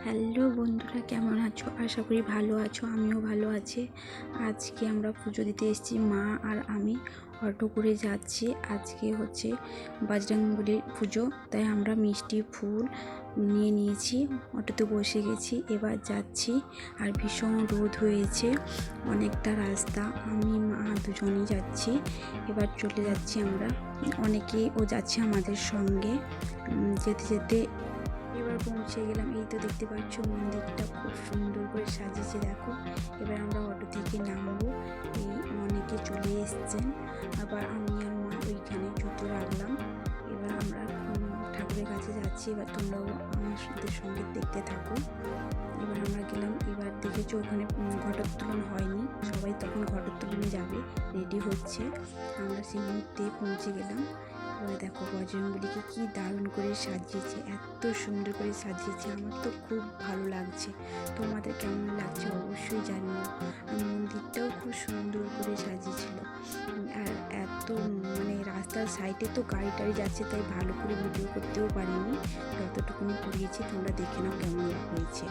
Hello বন্ধুরা, কেমন আছো? আশা করি ভালো আছো, আমিও ভালো আছি। আজকে আমরা পুজো দিতে এসেছি, মা আর আমি অটো করে যাচ্ছি। আজকে হচ্ছে বজরংবলির পুজো, তাই আমরা মিষ্টি ফুল নিয়ে নিয়েছি, অটোতে বসে গেছি, এবার যাচ্ছি। আর ভীষণ রোদ হয়েছে, অনেকটা রাস্তা, আমি মা দুজনেই যাচ্ছি। এবার চলে যাচ্ছি আমরা, অনেকেও যাচ্ছে আমাদের সঙ্গে। যেতে যেতে এবার পৌঁছে গেলাম। এই তো দেখতে পাচ্ছ, মন্দিরটা খুব সুন্দর করে সাজিয়েছে, দেখো। এবার আমরা অটো থেকে নামবো, এই অনেকে চলে এসছেন। আবার আমি আর মা ওইখানে জুতো রাখলাম। এবার আমরা ঠাকুরের কাছে যাচ্ছি, এবার তোমরাও আমাদের সঙ্গে দেখতে থাকো। এবার আমরা গেলাম, এবার দেখেছো ওখানে ঘটোত্তোলন হয়নি, সবাই তখন ঘটোত্তোলনে যাবে, রেডি হচ্ছে। আমরা সেই মুহূর্তে পৌঁছে গেলাম। এবার দেখো বজরংবলীকে কি দারুণ করে সাজিয়েছে, এত সুন্দর করে সাজিয়েছে, আমার তো খুব ভালো লাগছে। তোমাদের কেমন লাগছে অবশ্যই জানিও। আর মন্দিরটাও খুব সুন্দর করে সাজিয়েছিল। আর এত রাস্তার সাইডে তো গাড়ি টাড়ি যাচ্ছে, তাই ভালো করে ভিডিও করতেও পারিনি, যতটুকুনি করিয়েছি তোমরা দেখে নাও কেমন হয়েছে।